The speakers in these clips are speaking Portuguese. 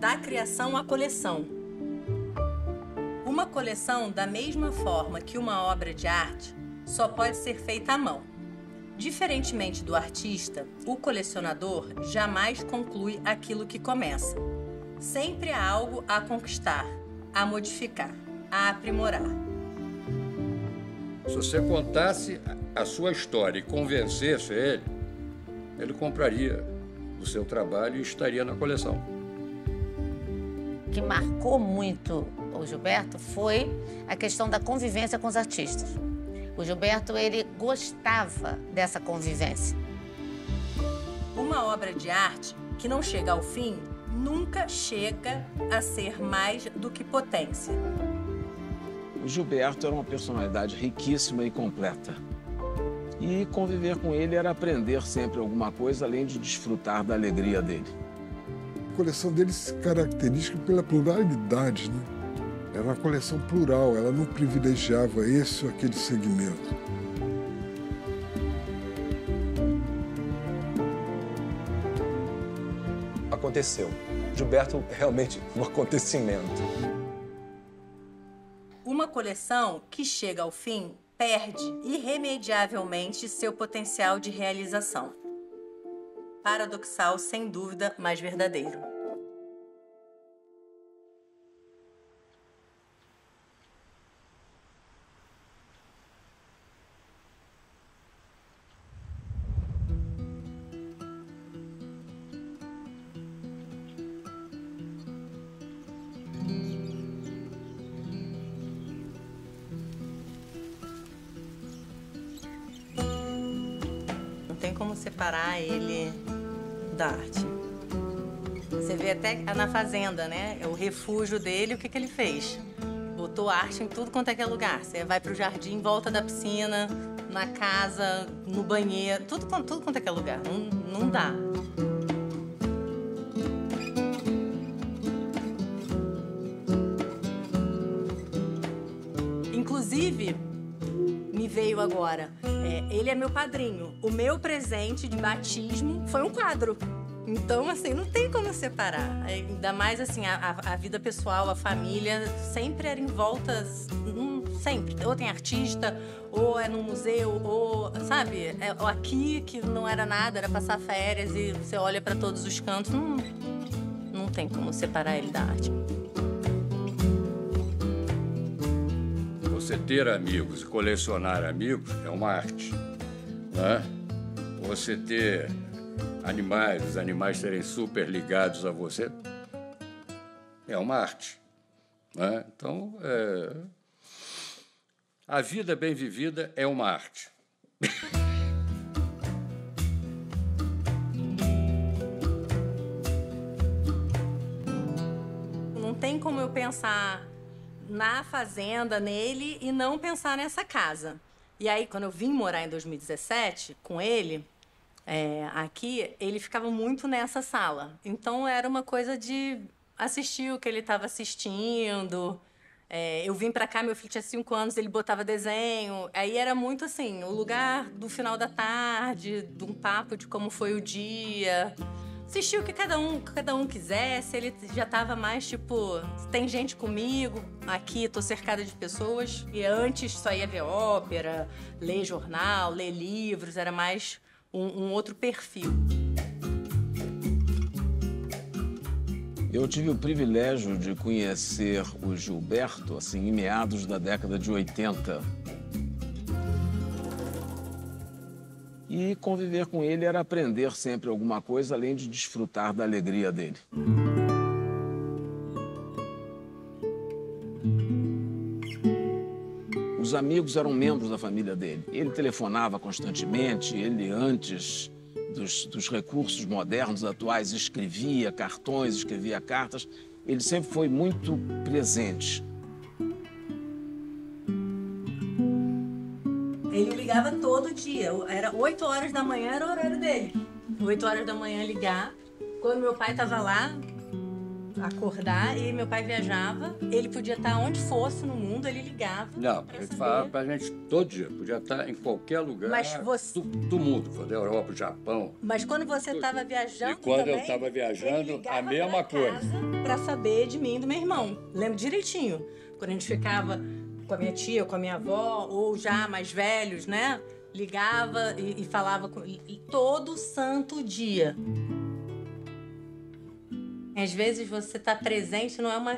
Da criação à coleção. Uma coleção, da mesma forma que uma obra de arte, só pode ser feita à mão. Diferentemente do artista, o colecionador jamais conclui aquilo que começa. Sempre há algo a conquistar, a modificar, a aprimorar. Se você contasse a sua história e convencesse ele compraria o seu trabalho e estaria na coleção. O que marcou muito o Gilberto foi a questão da convivência com os artistas. O Gilberto, ele gostava dessa convivência. Uma obra de arte que não chega ao fim nunca chega a ser mais do que potência. O Gilberto era uma personalidade riquíssima e completa. E conviver com ele era aprender sempre alguma coisa, além de desfrutar da alegria dele. A coleção dele se caracteriza pela pluralidade, né? Era uma coleção plural, ela não privilegiava esse ou aquele segmento. Aconteceu. Gilberto realmente um acontecimento. Uma coleção que chega ao fim perde irremediavelmente seu potencial de realização. Paradoxal, sem dúvida, mas verdadeiro. Não tem como separar ele da arte. Você vê até na Fazenda, né? É o refúgio dele, o que ele fez? Botou arte em tudo quanto é que é lugar. Você vai pro jardim, em volta da piscina, na casa, no banheiro, tudo quanto é que é lugar. Não dá. Inclusive, me veio agora, ele é meu padrinho. O meu presente de batismo foi um quadro. Então, assim, não tem como separar. Ainda mais, assim, a vida pessoal, a família, sempre era em volta, sempre. Ou tem artista, ou é no museu, ou, sabe? Ou aqui, que não era nada, era passar férias e você olha para todos os cantos. Não tem como separar ele da arte. Você ter amigos e colecionar amigos é uma arte, né? Você ter animais, os animais serem super ligados a você, é uma arte, né? Então, a vida bem vivida é uma arte. Não tem como eu pensar na Fazenda, nele, e não pensar nessa casa. E aí, quando eu vim morar em 2017 com ele, aqui, ele ficava muito nessa sala. Então, era uma coisa de assistir o que ele estava assistindo. Eu vim pra cá, meu filho tinha 5 anos, ele botava desenho. Aí era muito assim, o lugar do final da tarde, de um papo de como foi o dia. Assistir o que cada um quisesse. Ele já tava mais tipo, tem gente comigo, aqui tô cercada de pessoas. E antes só ia ver ópera, ler jornal, ler livros, era mais um outro perfil. Eu tive o privilégio de conhecer o Gilberto, assim, em meados da década de 80. E conviver com ele era aprender sempre alguma coisa, além de desfrutar da alegria dele. Os amigos eram membros da família dele. Ele telefonava constantemente, ele, antes dos recursos modernos atuais, escrevia cartões, escrevia cartas. Ele sempre foi muito presente. Ele ligava todo dia. Era 8 horas da manhã, era o horário dele. 8 horas da manhã ligar. Quando meu pai estava lá, acordar e meu pai viajava. Ele podia estar onde fosse no mundo, ele ligava. Não, ele falava pra gente todo dia. Podia estar em qualquer lugar do mundo, da Europa, do Japão. Mas quando você estava viajando e quando também, eu estava viajando, a mesma coisa. Para saber de mim e do meu irmão. Lembro direitinho. Quando a gente ficava com a minha tia ou com a minha avó, ou já mais velhos, né? Ligava e falava todo santo dia. Às vezes você está presente, não é uma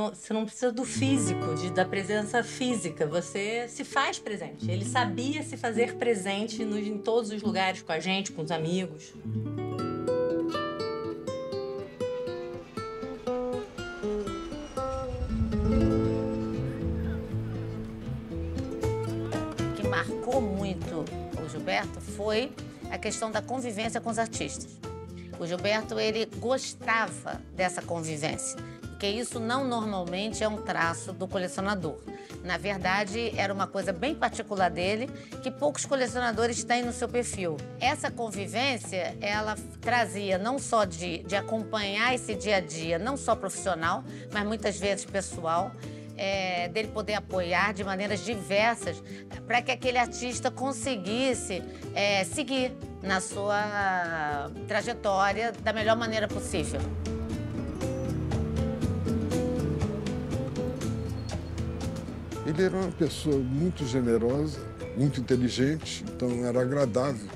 você não precisa do físico, da presença física. Você se faz presente. Ele sabia se fazer presente em todos os lugares, com a gente, com os amigos. O que marcou muito o Gilberto foi a questão da convivência com os artistas. O Gilberto, ele gostava dessa convivência, porque isso não normalmente é um traço do colecionador. Na verdade, era uma coisa bem particular dele, que poucos colecionadores têm no seu perfil. Essa convivência, ela trazia não só de acompanhar esse dia a dia, não só profissional, mas muitas vezes pessoal, dele poder apoiar de maneiras diversas para que aquele artista conseguisse seguir na sua trajetória da melhor maneira possível. Ele era uma pessoa muito generosa, muito inteligente, então era agradável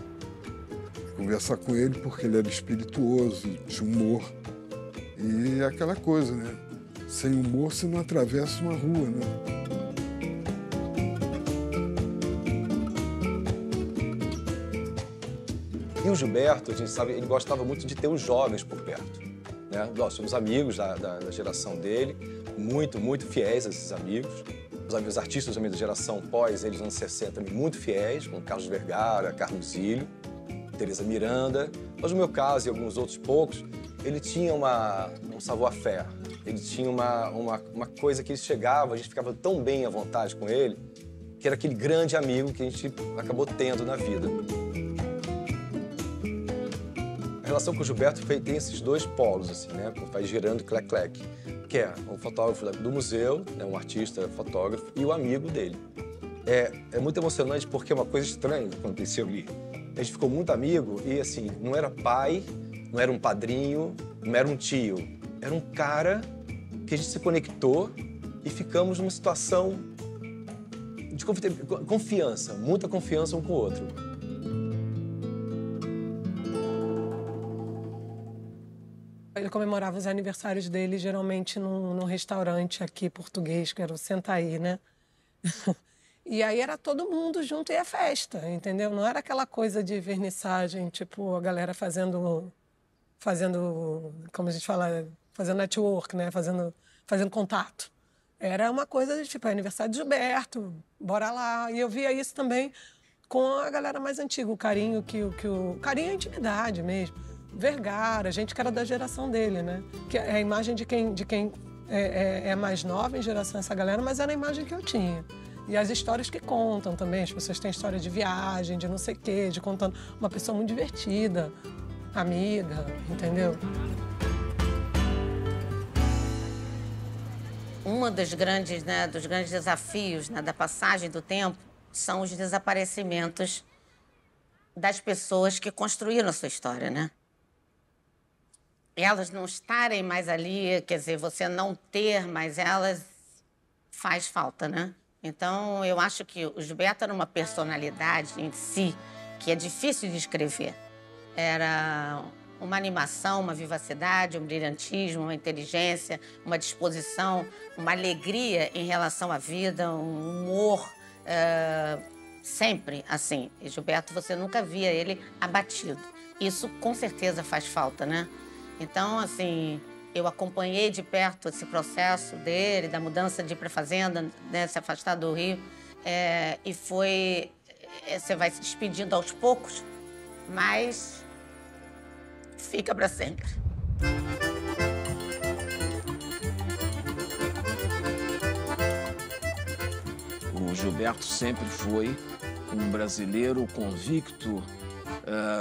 conversar com ele porque ele era espirituoso, tinha humor. E aquela coisa, né? Sem humor você não atravessa uma rua, né? E o Gilberto, a gente sabe, ele gostava muito de ter os jovens por perto, né? Nós somos amigos da geração dele, muito fiéis a esses amigos. Os artistas também da geração pós, eles anos 60, muito fiéis, como Carlos Vergara, Carlos Zílio, Teresa Miranda. Mas no meu caso e alguns outros poucos, ele tinha um savoir-faire. Ele tinha uma coisa que ele chegava, a gente ficava tão bem à vontade com ele, que era aquele grande amigo que a gente acabou tendo na vida. A relação com o Gilberto tem esses dois polos, assim, né? Vai girando clec-clec, que é um fotógrafo do museu, né? Um artista fotógrafo, e o amigo dele. É muito emocionante porque é uma coisa estranha que aconteceu ali. A gente ficou muito amigo e, assim, não era pai, não era um padrinho, não era um tio. Era um cara que a gente se conectou e ficamos numa situação de confiança, muita confiança um com o outro. Ele comemorava os aniversários dele, geralmente num restaurante aqui português, que era o Sentaí, né? E aí era todo mundo junto e é festa, entendeu? Não era aquela coisa de vernissagem, tipo a galera fazendo como a gente fala, fazendo network, né? Fazendo contato. Era uma coisa de, tipo, aniversário de Gilberto, bora lá. E eu via isso também com a galera mais antiga, o carinho carinho e a intimidade mesmo. Vergara, gente que era da geração dele, né? Que é a imagem de quem é mais nova em geração essa galera, mas era a imagem que eu tinha. E as histórias que contam também, as pessoas têm história de viagem, de não sei o quê, de contando uma pessoa muito divertida, amiga, entendeu? Um dos grandes desafios, né, da passagem do tempo são os desaparecimentos das pessoas que construíram a sua história, né? Elas não estarem mais ali, quer dizer, você não ter mais elas, faz falta, né? Então, eu acho que o Gilberto era uma personalidade em si que é difícil de escrever. Era uma animação, uma vivacidade, um brilhantismo, uma inteligência, uma disposição, uma alegria em relação à vida, um humor, sempre assim. E Gilberto, você nunca via ele abatido. Isso, com certeza, faz falta, né? Então, assim, eu acompanhei de perto esse processo dele, da mudança de ir para a fazenda, né, se afastar do Rio. E foi... Você vai se despedindo aos poucos, mas fica para sempre. O Gilberto sempre foi um brasileiro convicto,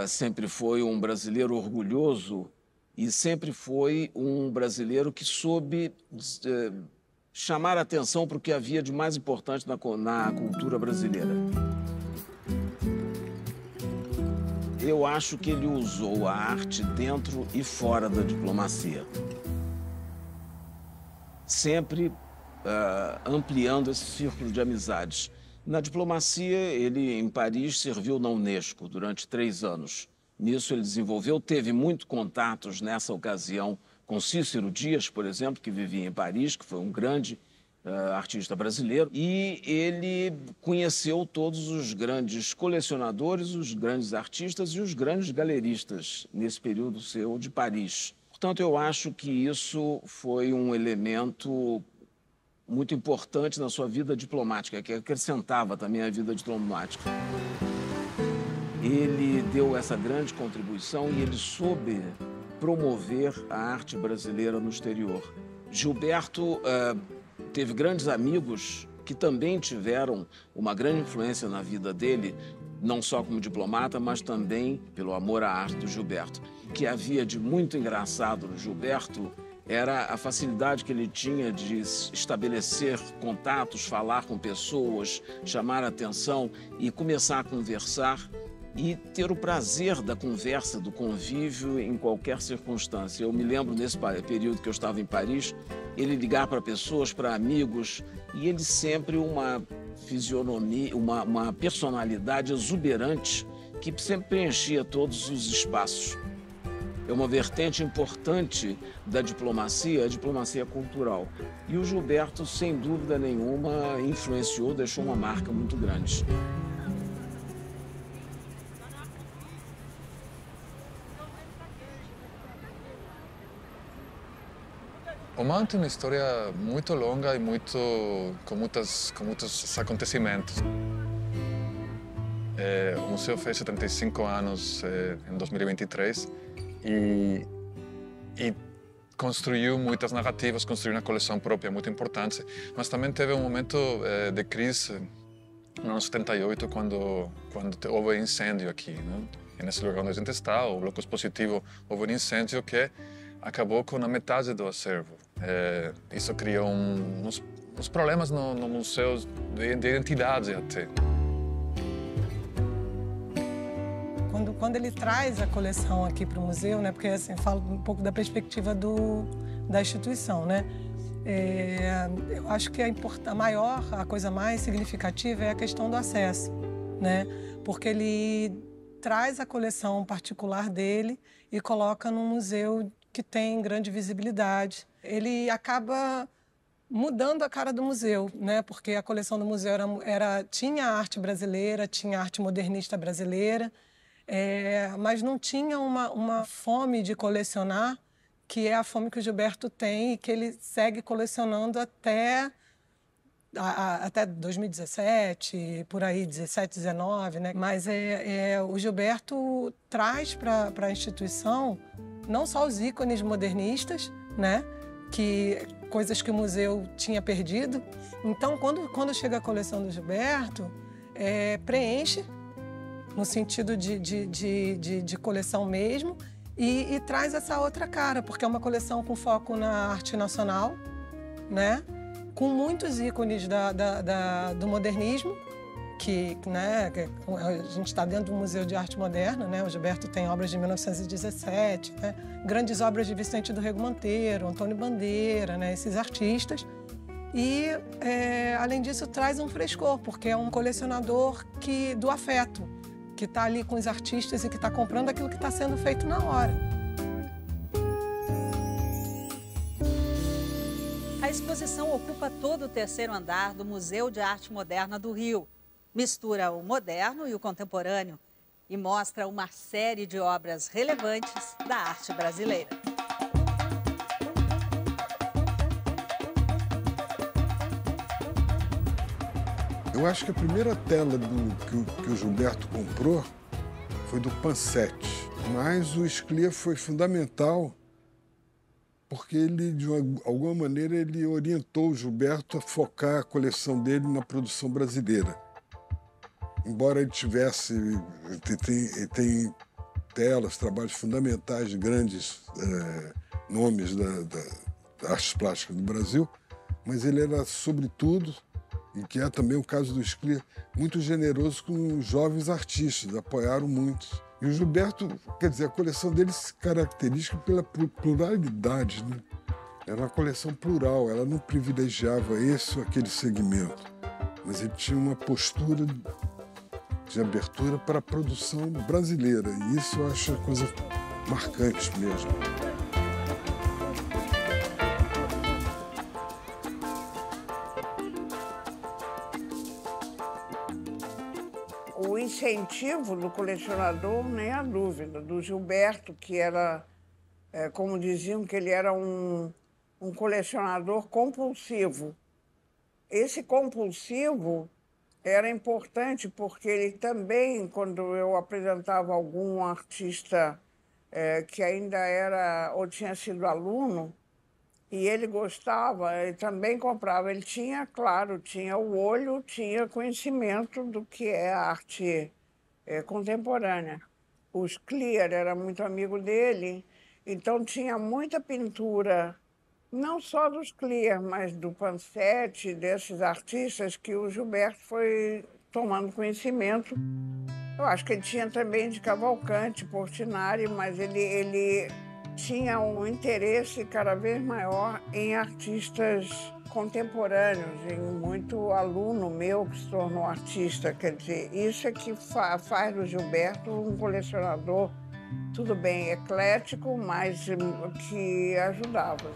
sempre foi um brasileiro orgulhoso e sempre foi um brasileiro que soube chamar a atenção para o que havia de mais importante na cultura brasileira. Eu acho que ele usou a arte dentro e fora da diplomacia, sempre ampliando esse círculo de amizades. Na diplomacia, ele, em Paris, serviu na Unesco durante 3 anos. Nisso ele desenvolveu, teve muitos contatos nessa ocasião com Cícero Dias, por exemplo, que vivia em Paris, que foi um grande artista brasileiro, e ele conheceu todos os grandes colecionadores, os grandes artistas e os grandes galeristas nesse período seu de Paris. Portanto, eu acho que isso foi um elemento muito importante na sua vida diplomática, que acrescentava também a vida diplomática. Ele deu essa grande contribuição e ele soube promover a arte brasileira no exterior. Gilberto teve grandes amigos que também tiveram uma grande influência na vida dele, não só como diplomata, mas também pelo amor à arte do Gilberto. O que havia de muito engraçado no Gilberto era a facilidade que ele tinha de estabelecer contatos, falar com pessoas, chamar a atenção e começar a conversar e ter o prazer da conversa, do convívio em qualquer circunstância. Eu me lembro nesse período que eu estava em Paris, ele ligar para pessoas, para amigos, e ele sempre uma fisionomia, uma personalidade exuberante que sempre preenchia todos os espaços. É uma vertente importante da diplomacia, a diplomacia cultural. E o Gilberto, sem dúvida nenhuma, influenciou, deixou uma marca muito grande. O MAN tem uma história muito longa e com muitos acontecimentos. O museu fez 75 anos em 2023 e construiu muitas narrativas, construiu uma coleção própria muito importante, mas também teve um momento de crise no ano 78, quando houve incêndio aqui, né? E nesse lugar onde a gente está, o bloco expositivo, houve um incêndio que acabou com a metade do acervo. Isso criou uns problemas no museu de identidade até. Quando ele traz a coleção aqui para o museu, né, porque assim, falo um pouco da perspectiva da instituição, né? Eu acho que a coisa mais significativa é a questão do acesso, né? Porque ele traz a coleção particular dele e coloca num museu que tem grande visibilidade. Ele acaba mudando a cara do museu, né? Porque a coleção do museu tinha arte brasileira, tinha arte modernista brasileira, mas não tinha uma fome de colecionar, que é a fome que o Gilberto tem e que ele segue colecionando até 2017, por aí, 17, 19, né? Mas o Gilberto traz para a instituição não só os ícones modernistas, né? Coisas que o museu tinha perdido. Então, quando chega a coleção do Gilberto, preenche, no sentido de coleção mesmo, e traz essa outra cara, porque é uma coleção com foco na arte nacional, né? Com muitos ícones do modernismo, né, a gente está dentro do Museu de Arte Moderna, né? O Gilberto tem obras de 1917, né? Grandes obras de Vicente do Rego Monteiro, Antônio Bandeira, né? Esses artistas. E, além disso, traz um frescor, porque é um colecionador do afeto, que está ali com os artistas e que está comprando aquilo que está sendo feito na hora. A exposição ocupa todo o 3º andar do Museu de Arte Moderna do Rio. Mistura o moderno e o contemporâneo e mostra uma série de obras relevantes da arte brasileira. Eu acho que a primeira tela que o Gilberto comprou foi do Pansete, mas o Sclia foi fundamental porque ele, de alguma maneira, ele orientou o Gilberto a focar a coleção dele na produção brasileira. Embora ele tem telas, trabalhos fundamentais de grandes nomes da artes plásticas do Brasil, mas ele era, sobretudo, e que é também o caso do Scliar, muito generoso com os jovens artistas, apoiaram muito. E o Gilberto, quer dizer, a coleção dele se caracteriza pela pluralidade, né? Era uma coleção plural, ela não privilegiava esse ou aquele segmento, mas ele tinha uma postura de abertura para a produção brasileira, e isso eu acho uma coisa marcante mesmo. O incentivo do colecionador, nem a dúvida, do Gilberto, que era, como diziam, que ele era um colecionador compulsivo. Esse compulsivo era importante porque ele também, quando eu apresentava algum artista que ainda era ou tinha sido aluno, e ele gostava, ele também comprava. Ele tinha, claro, tinha o olho, tinha conhecimento do que é a arte contemporânea. O Scliar era muito amigo dele, então tinha muita pintura, não só do Scliar, mas do Pansetti, desses artistas que o Gilberto foi tomando conhecimento. Eu acho que ele tinha também de Cavalcante, Portinari, mas ele tinha um interesse cada vez maior em artistas contemporâneos, em muito aluno meu que se tornou artista. Quer dizer, isso é que faz do Gilberto um colecionador, tudo bem, eclético, mas que ajudava.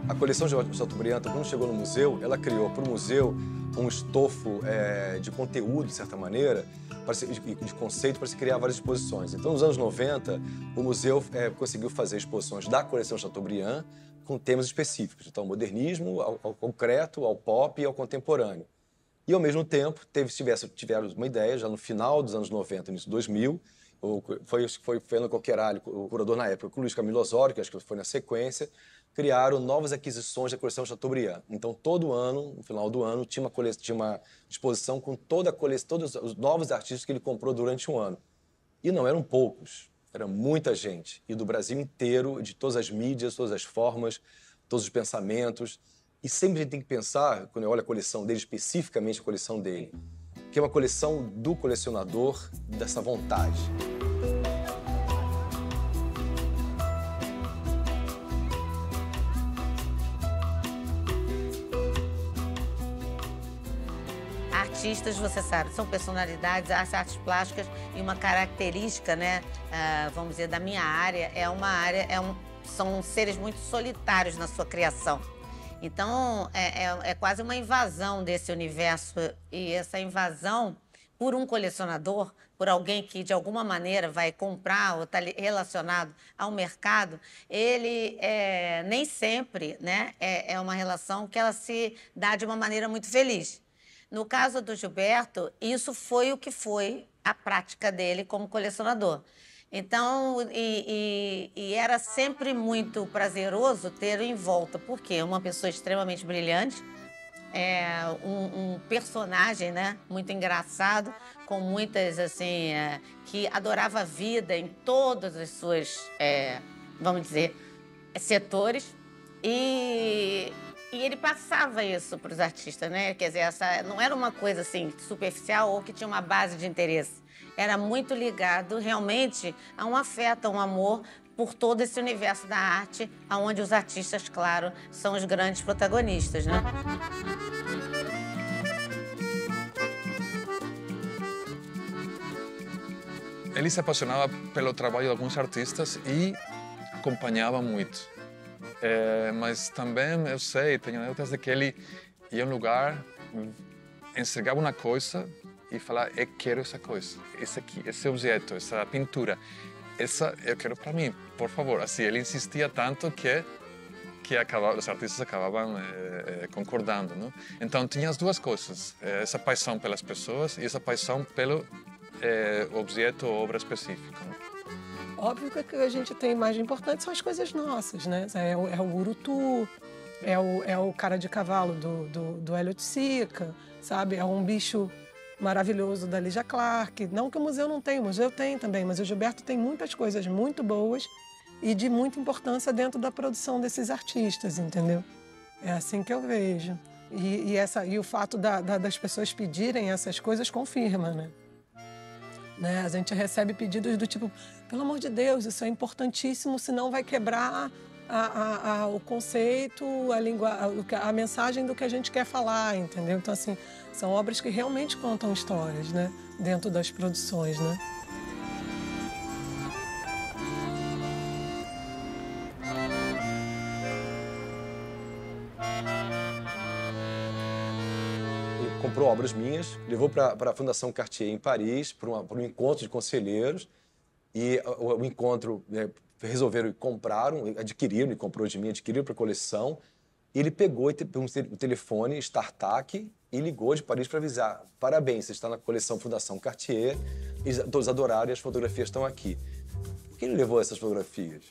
A coleção de Chateaubriand, quando chegou no museu, ela criou para o museu um estofo de conteúdo, de certa maneira, de conceito para se criar várias exposições. Então, nos anos 90, o museu conseguiu fazer exposições da coleção Chateaubriand com temas específicos. Então, modernismo, ao concreto, ao pop e ao contemporâneo. E, ao mesmo tempo, tiveram uma ideia, já no final dos anos 90, início de 2000, foi Fernando Coqueralho, o curador na época, com o Luiz Camilo Osório, que acho que foi na sequência, criaram novas aquisições da coleção Chateaubriand. Então, todo ano, no final do ano, tinha uma exposição com todos os novos artistas que ele comprou durante um ano. E não eram poucos, era muita gente. E do Brasil inteiro, de todas as mídias, todas as formas, todos os pensamentos. E sempre a gente tem que pensar, quando eu olho a coleção dele, especificamente a coleção dele, que é uma coleção do colecionador, dessa vontade. Artistas, você sabe, são personalidades, as artes plásticas, e uma característica, né, vamos dizer, da minha área, são seres muito solitários na sua criação. Então, é quase uma invasão desse universo, e essa invasão por um colecionador, por alguém que de alguma maneira vai comprar ou está relacionado ao mercado, ele nem sempre, né, é uma relação que ela se dá de uma maneira muito feliz. No caso do Gilberto, isso foi o que foi a prática dele como colecionador. Então, era sempre muito prazeroso ter em volta, porque uma pessoa extremamente brilhante, um personagem, né, muito engraçado, com muitas, assim, que adorava a vida em todas as suas, vamos dizer, setores. E ele passava isso para os artistas, né? Quer dizer, essa não era uma coisa assim superficial ou que tinha uma base de interesse. Era muito ligado realmente a um afeto, a um amor por todo esse universo da arte, onde os artistas, claro, são os grandes protagonistas, né? Ele se apaixonava pelo trabalho de alguns artistas e acompanhava muito. Mas também eu sei, tenho anedotas de que ele ia a um lugar, enxergava uma coisa e falava: eu quero essa coisa, esse aqui, esse objeto, essa pintura, essa eu quero para mim, por favor. Assim, ele insistia tanto que os artistas acabavam concordando, não? Então tinha as duas coisas, essa paixão pelas pessoas e essa paixão pelo objeto ou obra específica, não? Óbvio que o que a gente tem mais importante são as coisas nossas, né? É o urutu, é o cara de cavalo do Hélio de Sica, sabe? É um bicho maravilhoso da Lígia Clark. Não que o museu não tenha, o museu tem também, mas o Gilberto tem muitas coisas muito boas e de muita importância dentro da produção desses artistas, entendeu? É assim que eu vejo. E o fato das pessoas pedirem essas coisas confirma, né? A gente recebe pedidos do tipo, pelo amor de Deus, isso é importantíssimo, senão vai quebrar o conceito, a mensagem do que a gente quer falar, entendeu? Então, assim, são obras que realmente contam histórias, né? Dentro das produções, né? Comprou obras minhas, levou para a Fundação Cartier em Paris, para um encontro de conselheiros, e o encontro resolveram comprar, adquiriram, ele comprou de mim, adquiriram para a coleção, e ele pegou o telefone StarTAC e ligou de Paris para avisar: parabéns, você está na coleção Fundação Cartier, e todos adoraram e as fotografias estão aqui. Por que ele levou essas fotografias?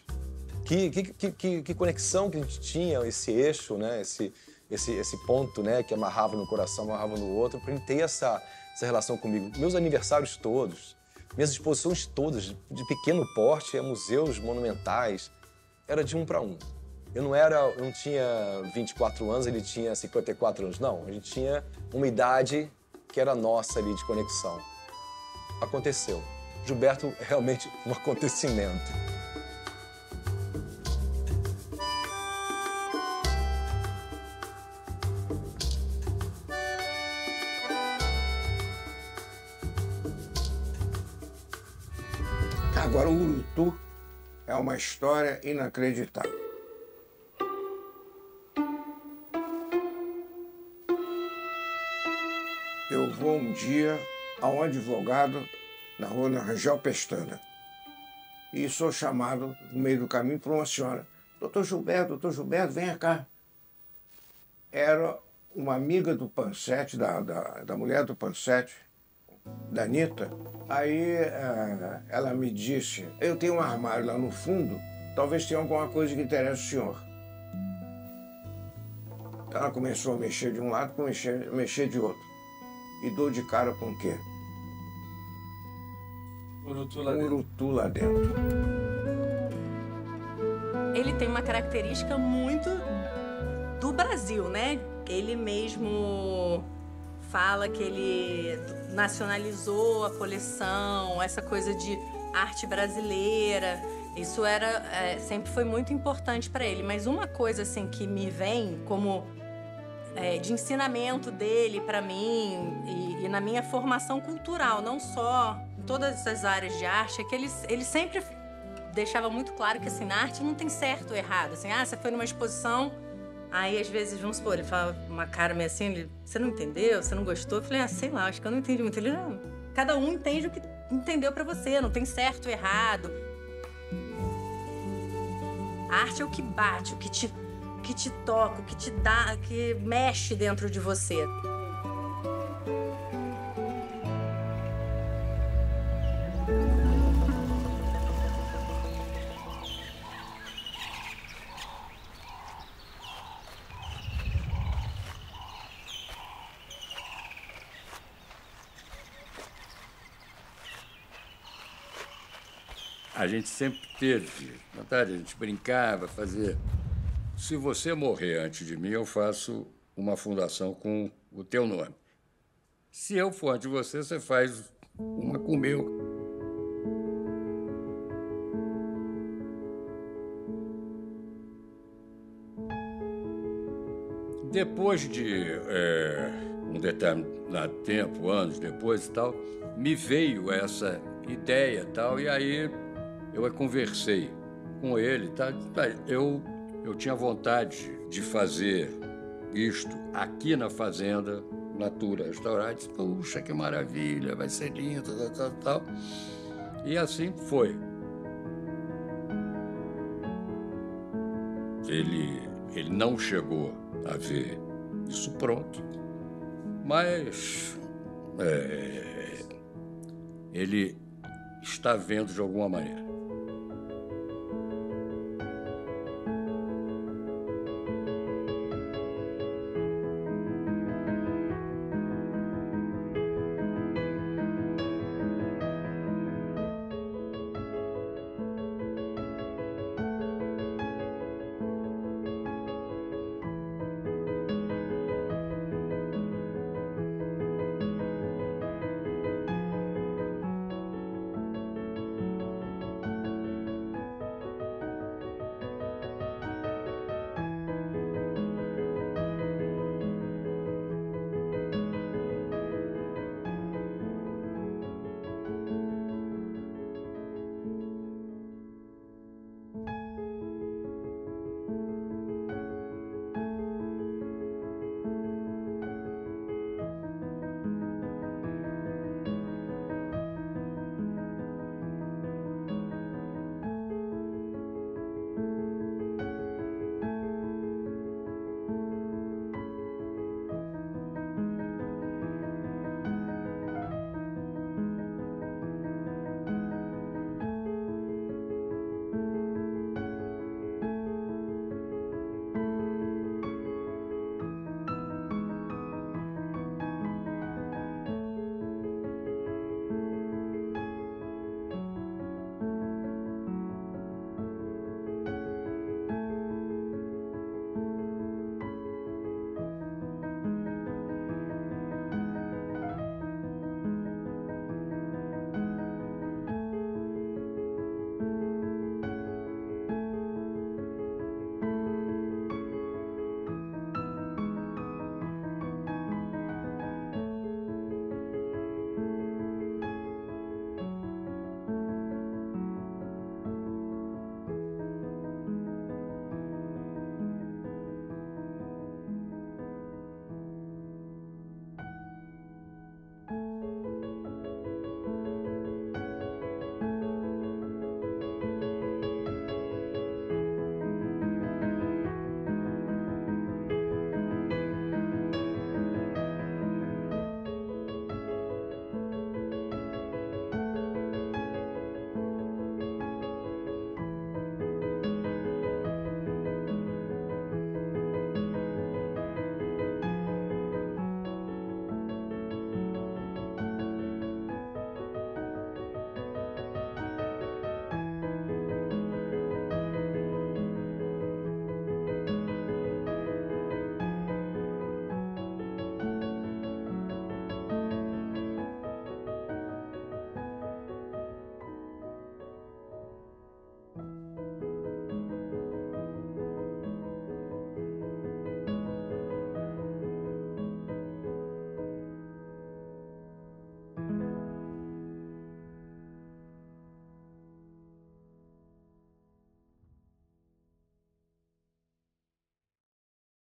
Que conexão que a gente tinha, esse eixo, né? Esse ponto, né, que amarrava no coração, amarrava no outro, para ele ter essa relação comigo. Meus aniversários todos, minhas exposições todas, de pequeno porte, museus monumentais, era de um para um. Eu não tinha 24 anos, ele tinha 54 anos, não. A gente tinha uma idade que era nossa ali de conexão. Aconteceu. Gilberto é realmente um acontecimento. Agora, o Urutu é uma história inacreditável. Eu vou um dia a um advogado na rua Rangel Pestana e sou chamado no meio do caminho por uma senhora. Doutor Gilberto, venha cá. Era uma amiga do Pansete, da mulher do Pansete, da Anitta. Aí ela me disse: eu tenho um armário lá no fundo, talvez tenha alguma coisa que interesse o senhor. Ela começou a mexer de um lado, mexer de outro. E dou de cara com o quê? Urutu lá dentro. Ele tem uma característica muito do Brasil, né? Ele mesmo fala que ele nacionalizou a coleção, essa coisa de arte brasileira. Isso sempre foi muito importante para ele. Mas uma coisa assim que me vem como de ensinamento dele para mim e na minha formação cultural, não só em todas as áreas de arte, é que ele sempre deixava muito claro que assim, na arte não tem certo ou errado. Assim, você foi numa exposição, aí às vezes, vamos supor, ele fala uma cara meio assim, você não entendeu, você não gostou? Eu falei, sei lá, acho que eu não entendi muito. Ele, não, cada um entende o que entendeu para você, não tem certo ou errado. A arte é o que bate, o que te toca, o que te dá, que mexe dentro de você. A gente sempre teve vontade, a gente brincava, fazia. Se você morrer antes de mim, eu faço uma fundação com o teu nome. Se eu for antes de você, você faz uma com o meu. Depois de um determinado tempo, anos depois e tal, me veio essa ideia e tal, e aí eu conversei com ele, tá? Eu tinha vontade de fazer isto aqui na Fazenda Natura Restaurante. Puxa, que maravilha, vai ser lindo, tal. E assim foi. Ele não chegou a ver isso pronto, mas ele está vendo de alguma maneira.